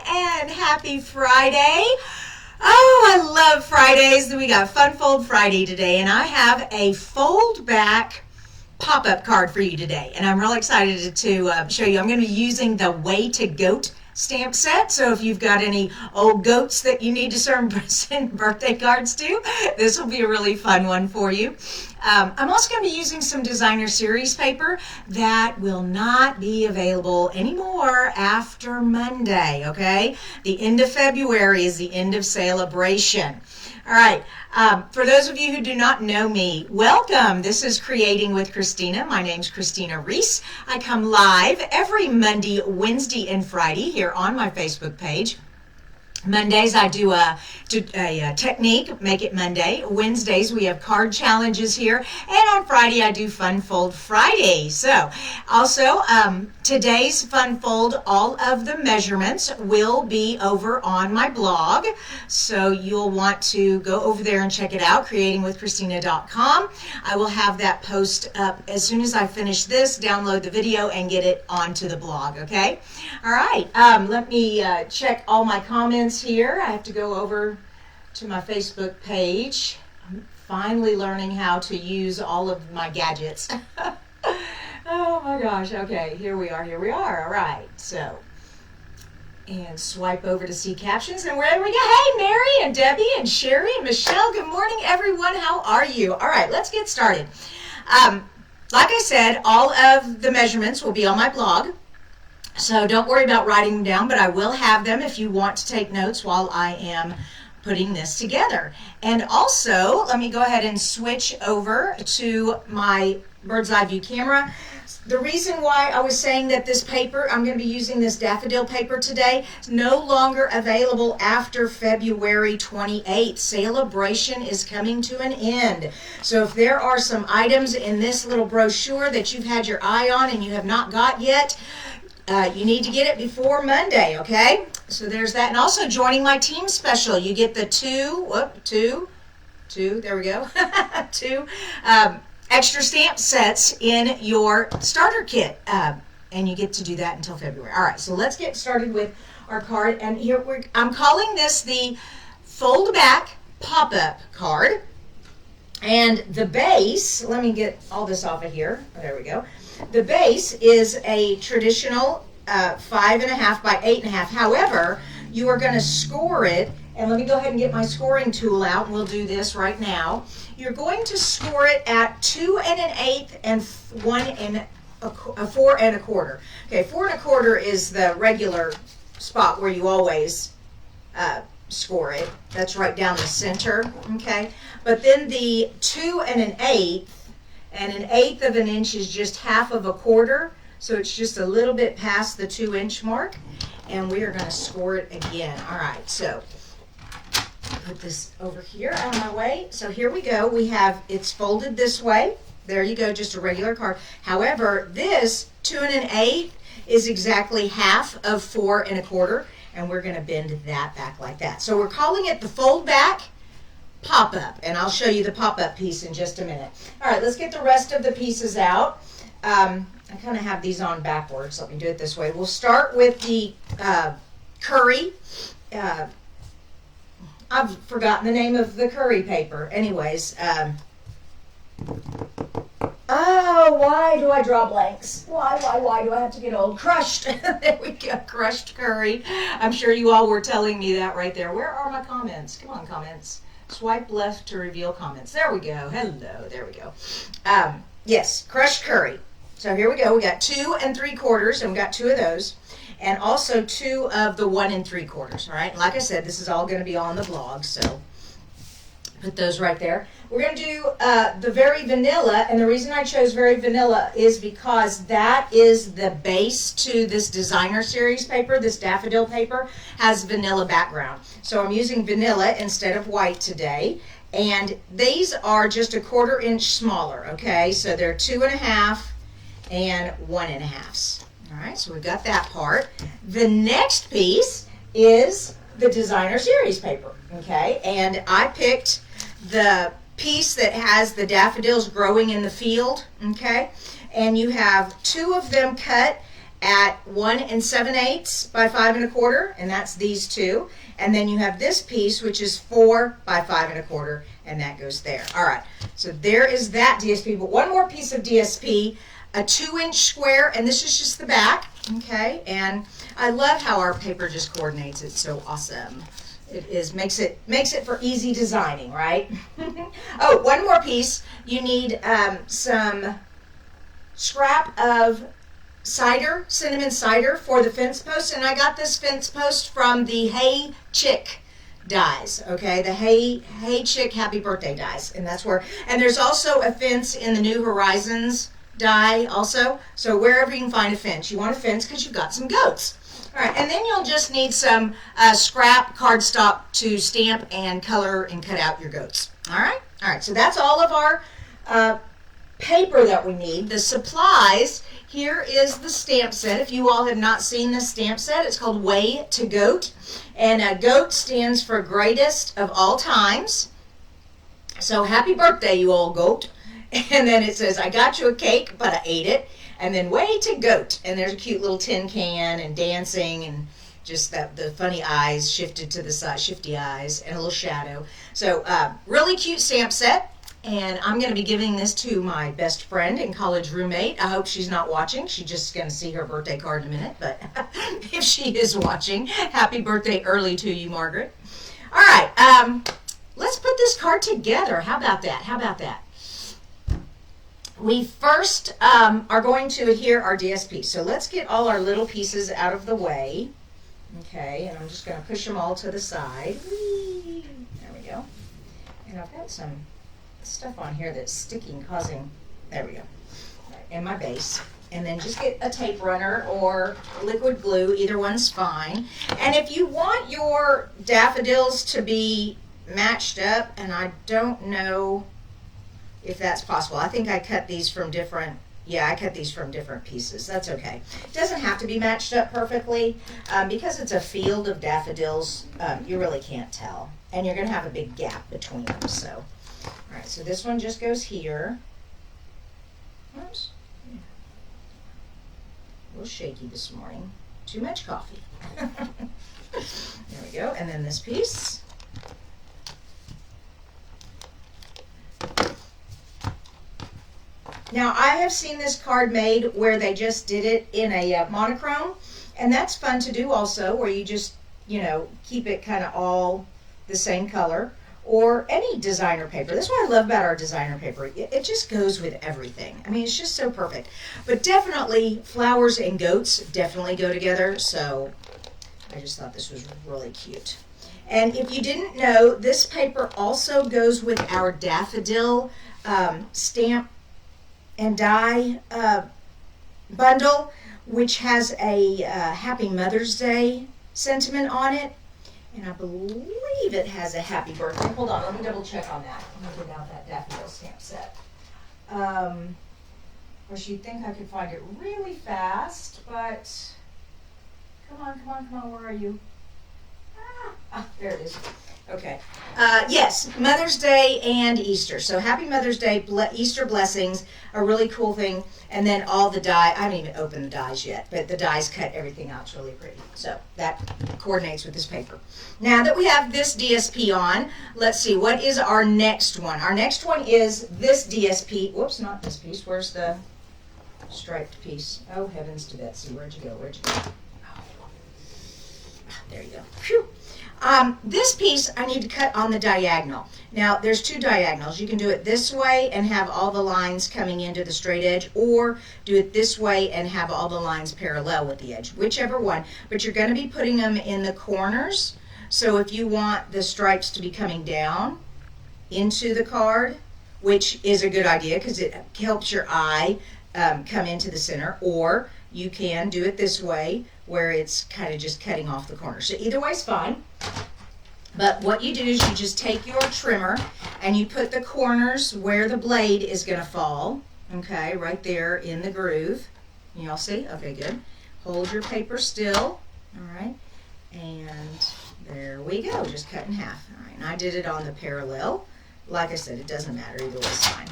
and happy Friday. Oh, I love Fridays. We got Fun Fold Friday today, and I have a fold back pop-up card for you today, and I'm really excited to show you. I'm going to be using the Way to Goat stamp set, so if you've got any old goats that you need to send birthday cards to, this will be a really fun one for you. I'm also going to be using some designer series paper that will not be available anymore after Monday, okay? The end of February is the end of celebration. All right, for those of you who do not know me, welcome. This is Creating with Kristina. My name's Kristina Reese. I come live every Monday, Wednesday, and Friday here on my Facebook page. Mondays I do a technique, Make It Monday. Wednesdays we have card challenges here. And on Friday I do Fun Fold Friday. So also today's Fun Fold, all of the measurements will be over on my blog. So you'll want to go over there and check it out, creatingwithkristina.com. I will have that post up as soon as I finish this, download the video and get it onto the blog, okay? All right, let me check all my comments here. I have to go over to my Facebook page. I'm finally learning how to use all of my gadgets. Oh my gosh. Okay, here we are. All right. So, and swipe over to see captions, and wherever we go. Hey, Mary and Debbie and Sherry and Michelle. Good morning, everyone. How are you? All right, let's get started. Like I said, all of the measurements will be on my blog. So don't worry about writing them down, but I will have them if you want to take notes while I am putting this together. And also, let me go ahead and switch over to my bird's eye view camera. The reason why I was saying that this paper, I'm going to be using this daffodil paper today, is no longer available after February 28th. Celebration is coming to an end. So if there are some items in this little brochure that you've had your eye on and you have not got yet, you need to get it before Monday, okay? So there's that. And also joining my team special, you get the two, there we go, two extra stamp sets in your starter kit. And you get to do that until February. All right, so let's get started with our card. And here I'm calling this the fold back pop-up card. And the base, let me get all this off of here. Oh, there we go. The base is a traditional 5.5 by 8.5. However, you are going to score it, and let me go ahead and get my scoring tool out, and we'll do this right now. You're going to score it at 2 1/8 and 4 1/4. Okay, 4 1/4 is the regular spot where you always score it. That's right down the center. Okay, but then the 2 1/8. And 1/8 of an inch is just 1/2 of a quarter, so it's just a little bit past the 2-inch mark, and we are going to score it again. All right, so put this over here out of my way. So here we go. We have, it's folded this way. There you go, just a regular card. However, this 2 1/8 is exactly 1/2 of 4 1/4, and we're going to bend that back like that. So we're calling it the fold back pop-up, and I'll show you the pop-up piece in just a minute. All right, let's get the rest of the pieces out. I kind of have these on backwards. Let me do it this way. We'll start with the curry. I've forgotten the name of the curry paper. Anyways, oh, why do I draw blanks? Why do I have to get old? Crushed. There we go, crushed curry. I'm sure you all were telling me that right there. Where are my comments? Come on, comments. Swipe left to reveal comments. There we go. Hello. There we go. Yes, crushed curry. So here we go. We got 2 3/4, and we got 2 of those, and also 2 of the 1 3/4. All right. And like I said, this is all going to be on the blog, so put those right there. We're going to do the Very Vanilla, and the reason I chose Very Vanilla is because that is the base to this designer series paper. This daffodil paper has vanilla background. So I'm using vanilla instead of white today, and these are just a 1/4 inch smaller, okay? So they're 2 1/2 and 1 1/2. All right, so we've got that part. The next piece is the designer series paper, okay? And I picked the piece that has the daffodils growing in the field, okay? And you have 2 of them cut at 1 7/8 by 5 1/4, and that's these two. And then you have this piece, which is 4 by 5 1/4, and that goes there. All right, so there is that DSP. But one more piece of DSP, a 2-inch square, and this is just the back, okay? And I love how our paper just coordinates. It's so awesome. It makes it for easy designing, right? Oh, one more piece. You need some scrap of cider, cinnamon cider for the fence post, and I got this fence post from the Hey Chick dies, okay, the Hey Chick Happy Birthday dies, and that's where, and there's also a fence in the New Horizons die also, so wherever you can find a fence, you want a fence because you've got some goats. All right, and then you'll just need some scrap cardstock to stamp and color and cut out your goats. All right, so that's all of our paper that we need. The supplies, here is the stamp set. If you all have not seen this stamp set, it's called Way to Goat, and GOAT stands for greatest of all times. So happy birthday, you old goat. And then it says, I got you a cake, but I ate it. And then Way to Goat, and there's a cute little tin can and dancing and just the funny eyes shifted to the side, shifty eyes, and a little shadow. So really cute stamp set. And I'm going to be giving this to my best friend and college roommate. I hope she's not watching. She's just going to see her birthday card in a minute. But if she is watching, happy birthday early to you, Margaret. All right, let's put this card together. How about that? We first are going to adhere our DSP. So let's get all our little pieces out of the way. Okay, and I'm just going to push them all to the side. Whee! There we go. And I've got some stuff on here that's sticking, causing, there we go, and my base. And then just get a tape runner or liquid glue, either one's fine. And if you want your daffodils to be matched up, and I don't know if that's possible, I think I cut these from different, I cut these from different pieces. That's okay. It doesn't have to be matched up perfectly. Because it's a field of daffodils, you really can't tell. And you're going to have a big gap between them, so. All right, so this one just goes here. Oops. A little shaky this morning. Too much coffee. There we go. And then this piece. Now, I have seen this card made where they just did it in a monochrome, and that's fun to do also, where you just, keep it kind of all the same color. Or any designer paper. That's what I love about our designer paper. It just goes with everything. I mean, it's just so perfect. But definitely, flowers and goats definitely go together. So I just thought this was really cute. And if you didn't know, this paper also goes with our daffodil stamp and die bundle, which has a Happy Mother's Day sentiment on it. And I believe it has a happy birthday. Hold on, let me double check on that. I'm going to get out that daffodil stamp set. Of course, you'd think I could find it really fast, but come on, where are you? There it is. Okay. Yes, Mother's Day and Easter. So happy Mother's Day, Easter blessings, a really cool thing. And then all the die, I haven't even opened the dies yet, but the dies cut everything out. It's really pretty. So that coordinates with this paper. Now that we have this DSP on, let's see, what is our next one? Our next one is this DSP. Whoops, not this piece. Where's the striped piece? Oh, heavens to Betsy. Where'd you go? Oh. There you go. Phew. This piece I need to cut on the diagonal. Now there's two diagonals. You can do it this way and have all the lines coming into the straight edge, or do it this way and have all the lines parallel with the edge, whichever one. But you're going to be putting them in the corners. So if you want the stripes to be coming down into the card, which is a good idea because it helps your eye come into the center, or you can do it this way where it's kind of just cutting off the corner. So either way is fine. But what you do is you just take your trimmer and you put the corners where the blade is going to fall, okay, right there in the groove. You all see? Okay, good. Hold your paper still, all right, and there we go, just cut in half. All right, and I did it on the parallel. Like I said, it doesn't matter, either way is fine.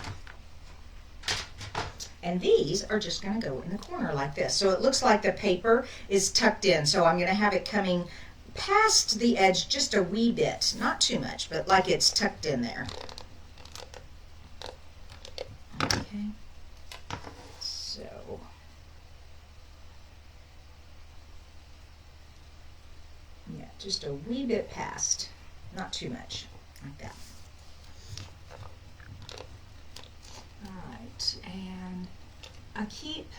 And these are just going to go in the corner like this. So it looks like the paper is tucked in. So I'm going to have it coming past the edge just a wee bit. Not too much, but like it's tucked in there. Okay. So yeah, just a wee bit past. Not too much. Like that. All right, and I keep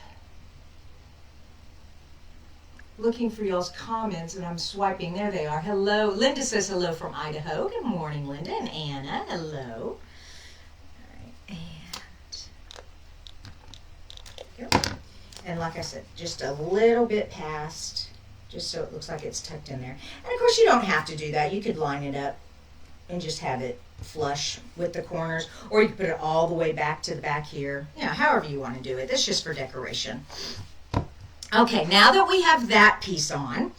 looking for y'all's comments, and I'm swiping. There they are. Hello. Linda says hello from Idaho. Good morning, Linda. And Anna, hello. All right, and go. And like I said, just a little bit past, just so it looks like it's tucked in there. And of course, you don't have to do that. You could line it up and just have it flush with the corners, or you can put it all the way back to the back here. You know, however you want to do it. That's just for decoration. Okay, now that we have that piece on,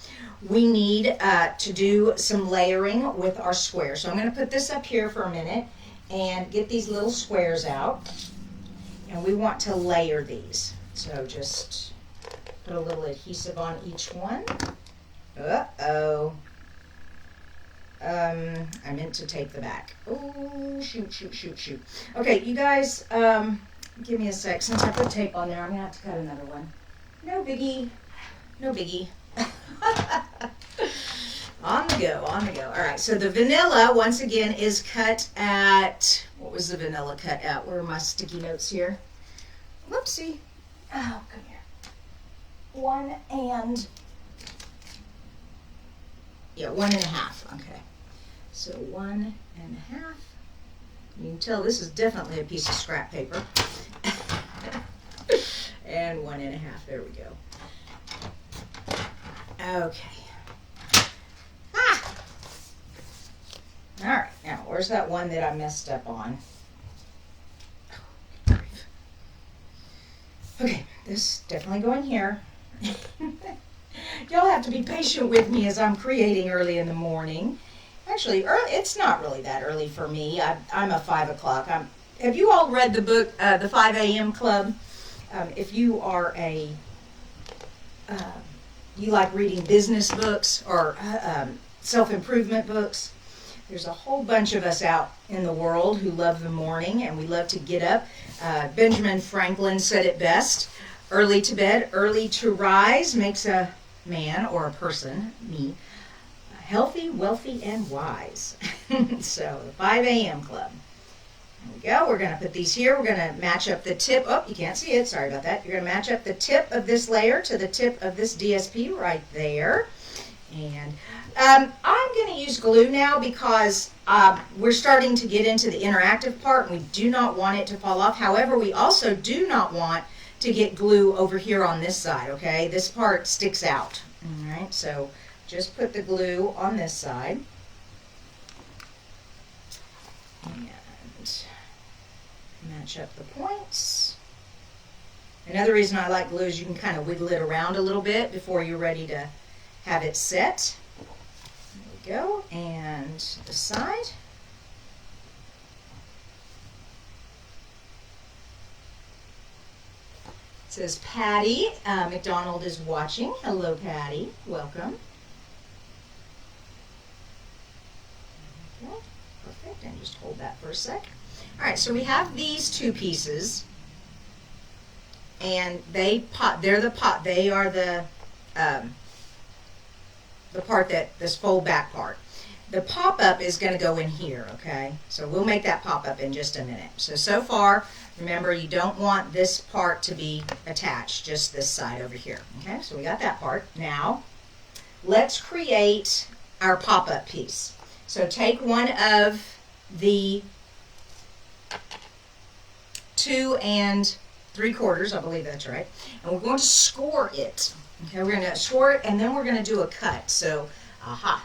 we need to do some layering with our squares. So I'm going to put this up here for a minute and get these little squares out. And we want to layer these. So just put a little adhesive on each one. Uh-oh. I meant to tape the back. Oh, shoot. Okay, you guys, give me a sec. Since I put tape on there, I'm going to have to cut another one. No biggie. No biggie. On the go. All right, so the vanilla, once again, is cut at, what was the vanilla cut at? Where are my sticky notes here? Whoopsie. Oh, come here. 1.5. Okay. So 1.5. You can tell this is definitely a piece of scrap paper. And 1.5. There we go. Okay. All right. Now, where's that one that I messed up on? Okay, this definitely going here. Y'all have to be patient with me as I'm creating early in the morning. Actually, it's not really that early for me. I'm a 5 o'clock. Have you all read the book, The 5 a.m. Club? If you are you like reading business books or self-improvement books, there's a whole bunch of us out in the world who love the morning and we love to get up. Benjamin Franklin said it best, early to bed, early to rise makes a man or a person, me, healthy, wealthy, and wise. So the 5 a.m. Club. There we go. We're going to put these here. We're going to match up the tip. Oh, you can't see it. Sorry about that. You're going to match up the tip of this layer to the tip of this DSP right there. And I'm going to use glue now because we're starting to get into the interactive part and we do not want it to fall off. However, we also do not want to get glue over here on this side, okay? This part sticks out. All right, so just put the glue on this side. And match up the points. Another reason I like glue is you can kind of wiggle it around a little bit before you're ready to have it set. There we go. And the side. It says Patty McDonald is watching. Hello, Patty. Welcome. Okay, perfect. And just hold that for a sec. All right, so we have these two pieces, and they are the part that this fold back part. The pop-up is going to go in here, okay? So we'll make that pop-up in just a minute. So far, remember, you don't want this part to be attached, just this side over here, okay? So we got that part. Now, let's create our pop-up piece. So take one of the 2 3/4, I believe that's right, and we're going to score it. Okay, we're going to score it, and then we're going to do a cut. So,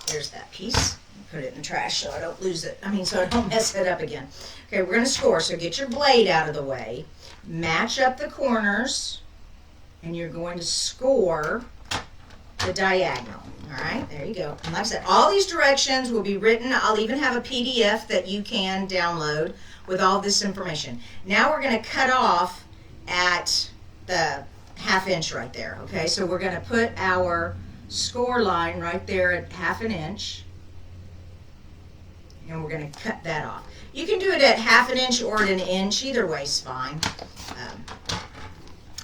there's that piece. Put it in the trash so I don't lose it. So I don't mess it up again. Okay, we're going to score. So get your blade out of the way. Match up the corners, and you're going to score the diagonal. All right, there you go. And like I said, all these directions will be written. I'll even have a PDF that you can download with all this information. Now we're going to cut off at the 1/2 inch right there. Okay, so we're going to put our score line right there at 1/2 inch, and we're going to cut that off. You can do it at 1/2 inch or at 1 inch. Either way is fine.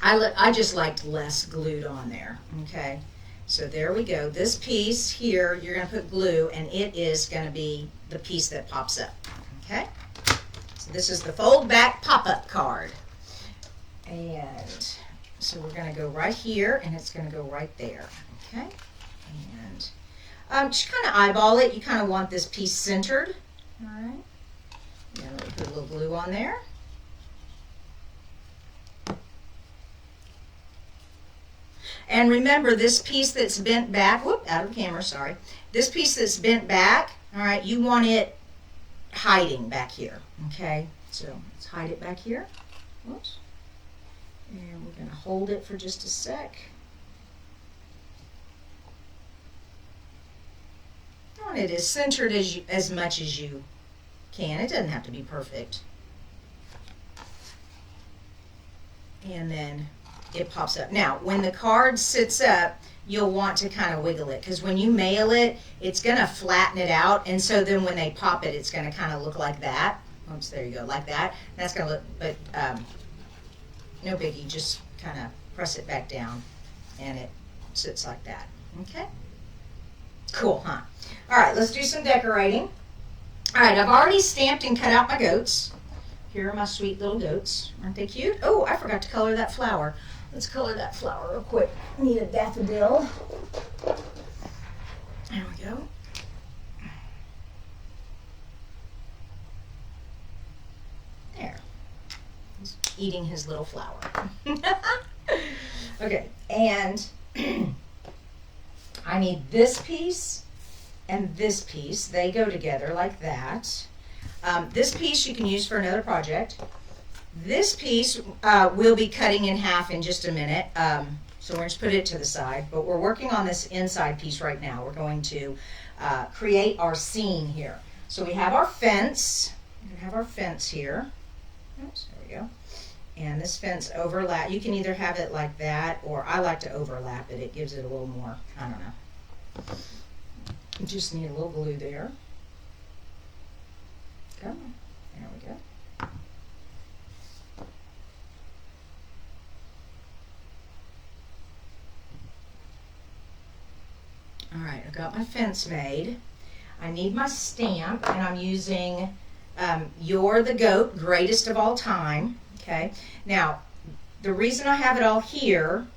I just liked less glued on there. Okay, so there we go. This piece here, you're going to put glue, and it is going to be the piece that pops up. Okay, so this is the fold back pop-up card. And so we're going to go right here, and it's going to go right there. Okay, and just kind of eyeball it. You kind of want this piece centered. All right, and we'll put a little glue on there. And remember, this piece that's bent back, whoop, out of the camera, sorry. This piece that's bent back, all right, you want it hiding back here, okay? So let's hide it back here. Whoops. And we're going to hold it for just a sec. I want it as centered as much as you can. It doesn't have to be perfect. And then it pops up. Now, when the card sits up, you'll want to kind of wiggle it, because when you mail it, it's going to flatten it out, and so then when they pop it, it's going to kind of look like that. Oops, there you go, like that. That's going to look, but no biggie, just kind of press it back down, and it sits like that. Okay? Cool, huh? All right, let's do some decorating. All right, I've already stamped and cut out my goats. Here are my sweet little goats. Aren't they cute? Oh, I forgot to color that flower. Let's color that flower real quick. Need a daffodil. There we go. There. He's eating his little flower. Okay, and I need this piece and this piece. They go together like that. This piece you can use for another project. This piece we'll be cutting in half in just a minute, so we're going to put it to the side, but we're working on this inside piece right now. We're going to create our scene here. So we have our fence. We have our fence here. Oops, there we go. And this fence overlap. You can either have it like that, or I like to overlap it. It gives it a little more, I don't know. You just need a little glue there. Come on. There we go. All right, I've got my fence made. I need my stamp, and I'm using You're the Goat, Greatest of All Time. Okay, now the reason I have it all here,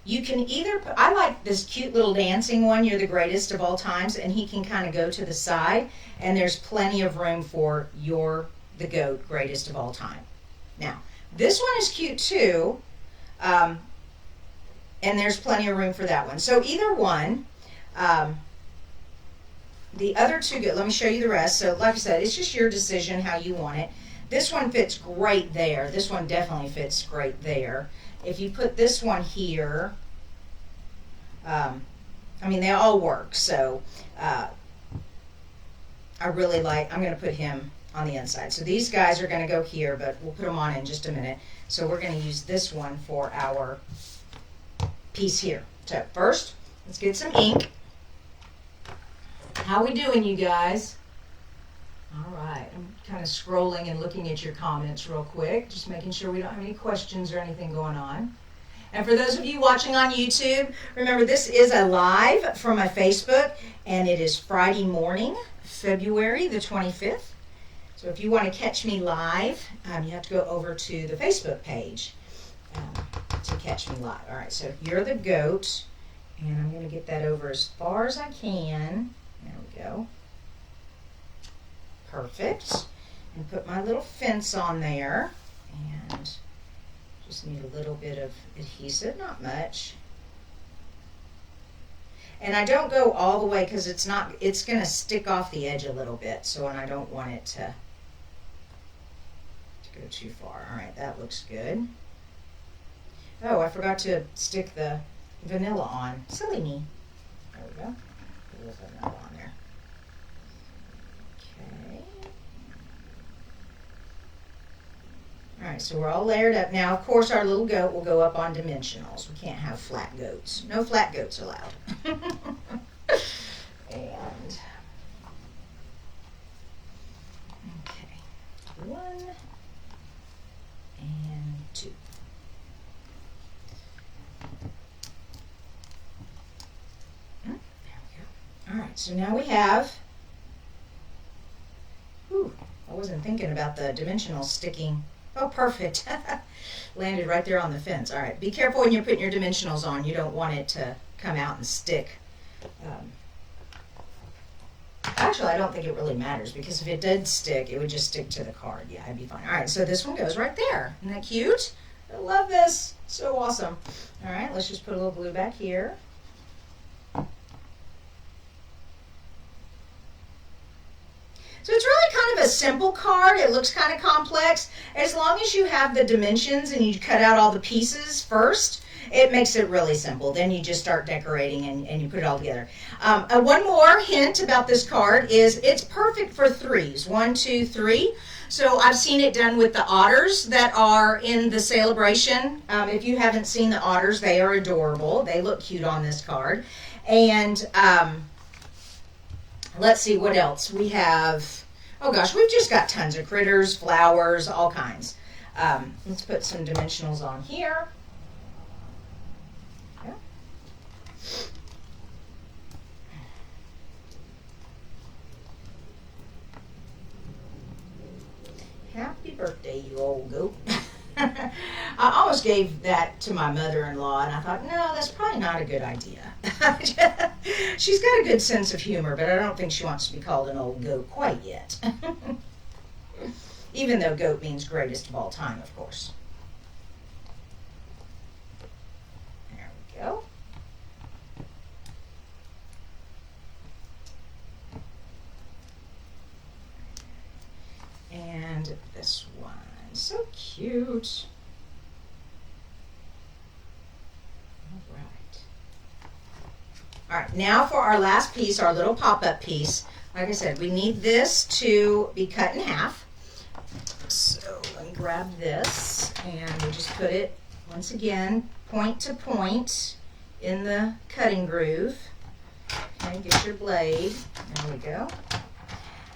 you can either, I like this cute little dancing one, You're the Greatest of All Times, and he can kind of go to the side, and there's plenty of room for You're the Goat, Greatest of All Time. Now, this one is cute too, and there's plenty of room for that one. So either one, the other two, let me show you the rest. So like I said, it's just your decision how you want it. This one fits great there. This one definitely fits great there. If you put this one here, I mean, they all work. So I really like, I'm going to put him on the inside. So these guys are going to go here, but we'll put them on in just a minute. So we're going to use this one for our piece here. So first, let's get some ink. How we doing, you guys? All right, I'm kind of scrolling and looking at your comments real quick, just making sure we don't have any questions or anything going on. And for those of you watching on YouTube, remember this is a live from my Facebook, and it is Friday morning, February the 25th. So if you want to catch me live, you have to go over to the Facebook page to catch me live. All right, so You're the Goat, and I'm going to get that over as far as I can. There we go. Perfect. And put my little fence on there, and just need a little bit of adhesive, not much. And I don't go all the way because it's going to stick off the edge a little bit, so, and I don't want it to go too far. All right, that looks good. Oh, I forgot to stick the vanilla on. Silly me. There we go. Put a little vanilla on there. Okay. All right, so we're all layered up. Now, of course, our little goat will go up on dimensionals. We can't have flat goats. No flat goats allowed. And, okay, 1 and 2. There we go. All right, so now we have, I wasn't thinking about the dimensionals sticking. Oh, perfect. Landed right there on the fence. All right, be careful when you're putting your dimensionals on. You don't want it to come out and stick. Actually, I don't think it really matters, because if it did stick, it would just stick to the card. Yeah, it'd be fine. All right, so this one goes right there. Isn't that cute? I love this. So awesome. All right, let's just put a little glue back here. So it's really kind of a simple card. It looks kind of complex. As long as you have the dimensions and you cut out all the pieces first, it makes it really simple. Then you just start decorating and you put it all together. One more hint about this card is it's perfect for 3s. 1, 2, 3. So I've seen it done with the otters that are in the celebration. If you haven't seen the otters, they are adorable. They look cute on this card. And let's see what else. We have, oh gosh, we've just got tons of critters, flowers, all kinds. Let's put some dimensionals on here. Yeah. Happy birthday, you old goat. I almost gave that to my mother-in-law, and I thought, no, that's probably not a good idea. She's got a good sense of humor, but I don't think she wants to be called an old goat quite yet. Even though goat means greatest of all time, of course. There we go. And this one, so cute. All right, now for our last piece, our little pop-up piece. Like I said, we need this to be cut in half. So let me grab this, and we just put it, once again, point to point in the cutting groove. Okay, get your blade. There we go.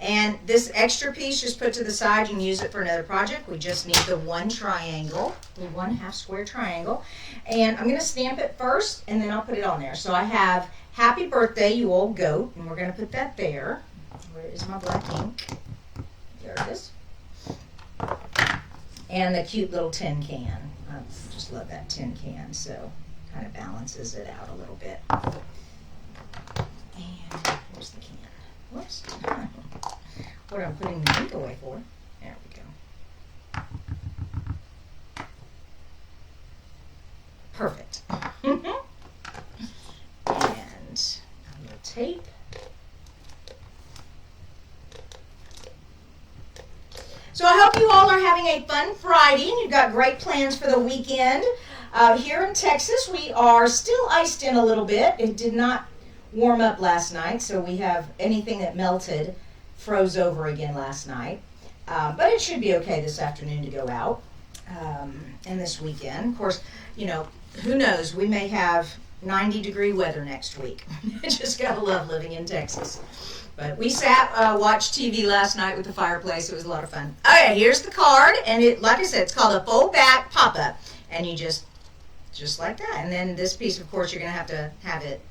And this extra piece, just put to the side. You can use it for another project. We just need the one triangle, the 1/2 square triangle. And I'm going to stamp it first, and then I'll put it on there. So I have Happy Birthday, You Old Goat, and we're going to put that there. Where is my black ink? There it is. And the cute little tin can. I just love that tin can, so kind of balances it out a little bit. And here's the can. Whoops. What I'm putting the ink away for. There we go. Perfect. And a little tape. So I hope you all are having a fun Friday and you've got great plans for the weekend. Here in Texas, we are still iced in a little bit. It did not warm up last night, so we have anything that melted froze over again last night. But it should be okay this afternoon to go out and this weekend. Of course, you know, who knows? We may have 90-degree weather next week. Just gotta love living in Texas. But we sat, watched TV last night with the fireplace. It was a lot of fun. Okay, here's the card, and it, like I said, it's called a fold back pop-up, and you just like that. And then this piece, of course, you're gonna have to have it.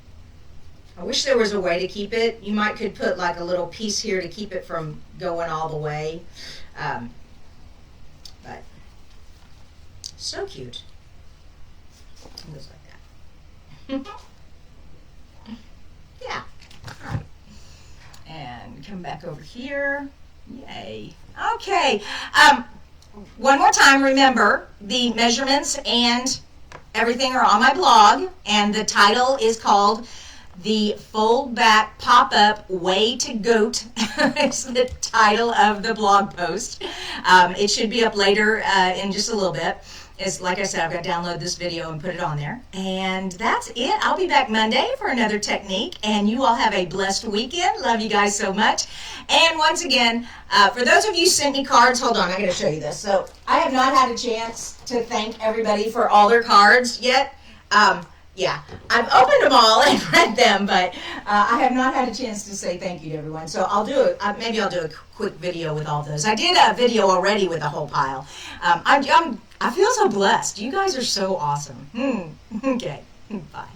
I wish there was a way to keep it. You could put like a little piece here to keep it from going all the way. But so cute. It goes like that. Yeah. All right. And come back over here. Yay. Okay. One more time, remember, the measurements and everything are on my blog, and the title is called The Fold Back Pop-Up Way to Goat. It's the title of the blog post. It should be up later in just a little bit. is, like I said, I've got to download this video and put it on there. And that's it. I'll be back Monday for another technique. And you all have a blessed weekend. Love you guys so much. And once again, for those of you who sent me cards, hold on, I'm going to show you this. So I have not had a chance to thank everybody for all their cards yet. Yeah, I've opened them all and read them, but I have not had a chance to say thank you to everyone. So I'll do maybe I'll do a quick video with all those. I did a video already with a whole pile. I feel so blessed. You guys are so awesome. Okay, bye.